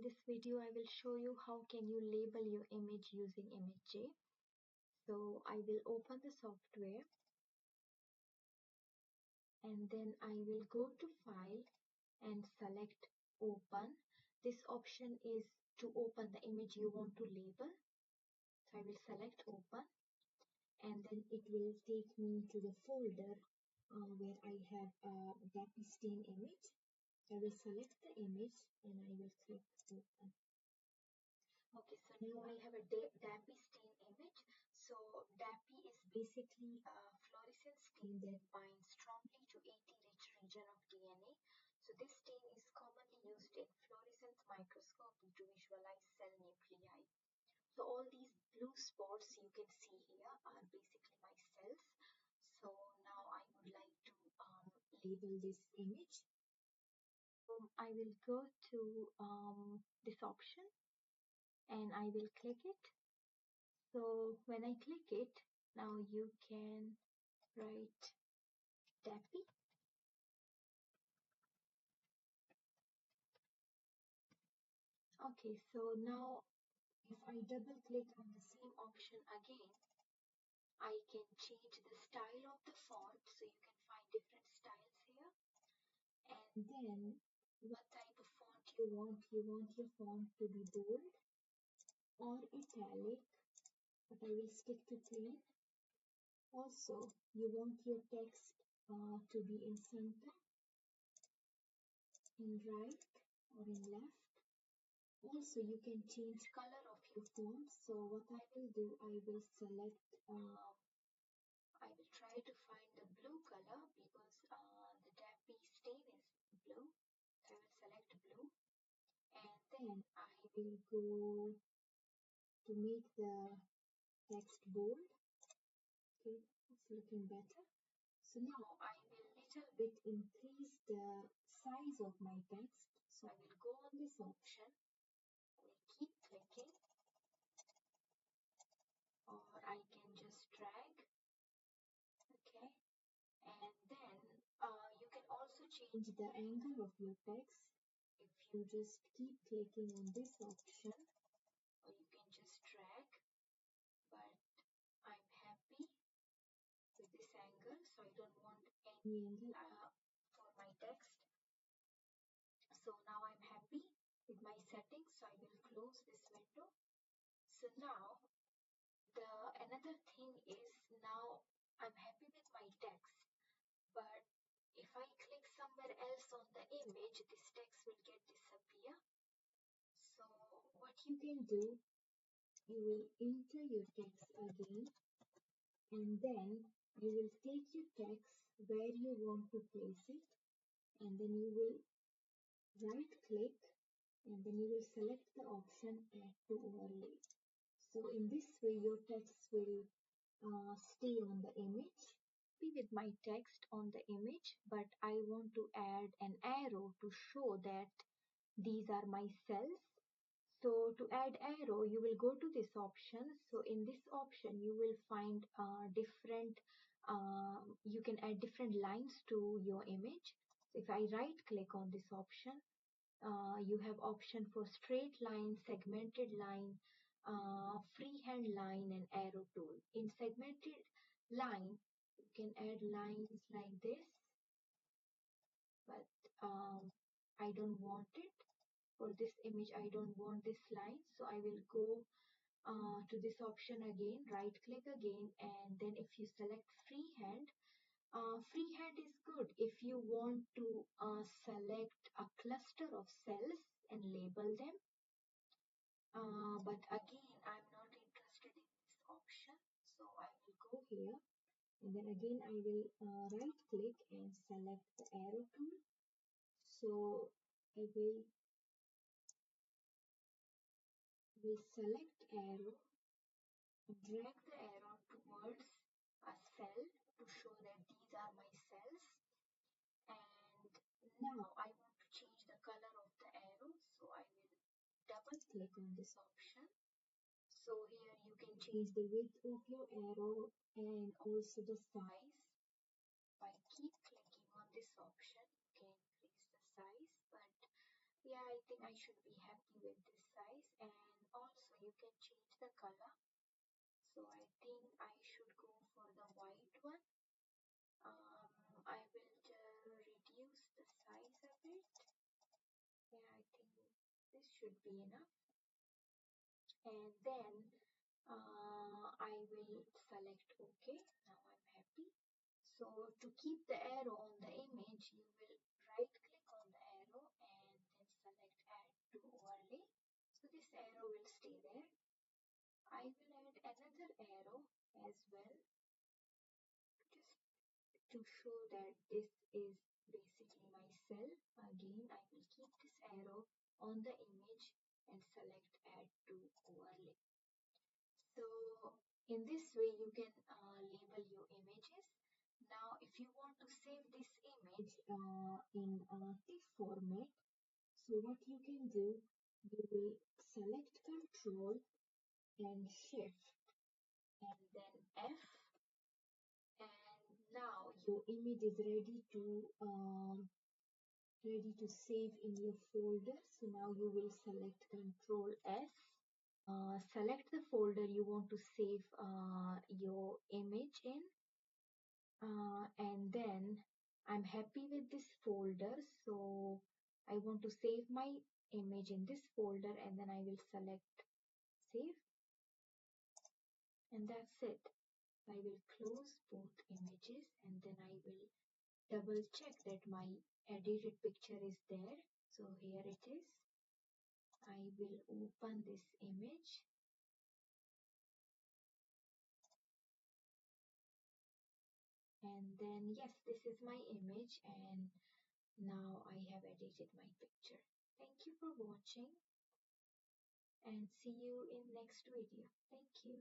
this video I will show you how can you label your image using ImageJ. So I will open the software and then I will go to File and select Open. This option is to open the image you want to label. So I will select Open and then it will take me to the folder where I have a dappy stain image. I will select the image and I will click Open. Okay, so now I have a dappy stain image. So dappy is basically a fluorescent stain that binds strongly to AT-rich region of DNA. So this stain is commonly used in fluorescence microscopy to visualize cell nuclei. So all these blue spots you can see here are basically my cells. So now I would like to label this image. I will go to this option and I will click it. So when I click it, now you can write dappy. Okay, so now if I double click on the same option again, I can change the style of the font, so you can find different styles here. And then what type of font you want your font to be bold or italic, but I will stick to plain. Also, you want your text to be in center, in right or in left. Also, you can change color of your font. So what I will do, I will select, I will try to find the blue color because the dappy stain is blue. So I will select blue and then I will go to make the text bold. Okay, it's looking better. So now I will little bit increase the size of my text. So I will go on this option. I will keep clicking, or I can just drag. Okay, and then you can also change the angle of your text if you just keep clicking on this option, or you can just drag. But I'm happy with this angle, so I don't want any angle for my text. So now I'm happy with my settings, so I will close this window. So now another thing is, now I'm happy with my text, but if I click somewhere else on the image, this text will get disappear. So what you can do, you will enter your text again and then you will take your text where you want to place it and then you will right click and then you will select the option Add to Overlay. So in this way your text will stay on the image. With my text on the image, but I want to add an arrow to show that these are my cells. So to add arrow, you will go to this option. So in this option, you will find you can add different lines to your image. So if I right click on this option, you have option for straight line, segmented line, freehand line and arrow tool. In segmented line, you can add lines like this, but I don't want it. For this image, I don't want this line, so I will go to this option again, right click again, and then if you select freehand, freehand is good if you want to select a cluster of cells and label them. But again, I'm not interested in this option, so I will go here and then again I will right click and select the arrow tool. So I will select arrow, drag the arrow towards a cell to show that these are my cells. And now I want to change the color of the arrow, so I will double click on this option. So here you can change the width of your arrow and also the size. By keep clicking on this option, you can increase the size, but yeah, I think I should be happy with size, and also you can change the color. So I think I should go for the white one. I will reduce the size a bit. Yeah, I think this should be enough. And then I will select OK. Now I'm happy. So to keep the arrow on the image, you will right click on the arrow and then select add to overlay. So this arrow will stay there. I will add another arrow as well, just to show that this is basically my cell. Again, I will keep this arrow on the image and select add to overlay. So in this way you can label your images. Now if you want to save this image in TIFF format, so what you can do, you will select Control and Shift and then F, and now your image is ready to save in your folder. So now you will select Control S. Select the folder you want to save your image in, and then I'm happy with this folder, so I want to save my image in this folder, and then I will select save, and that's it. I will close both images, and then I will double check that my edited picture is there. So here it is. I will open this image. And then yes, this is my image, and now I have edited my picture. Thank you for watching, and see you in next video. Thank you.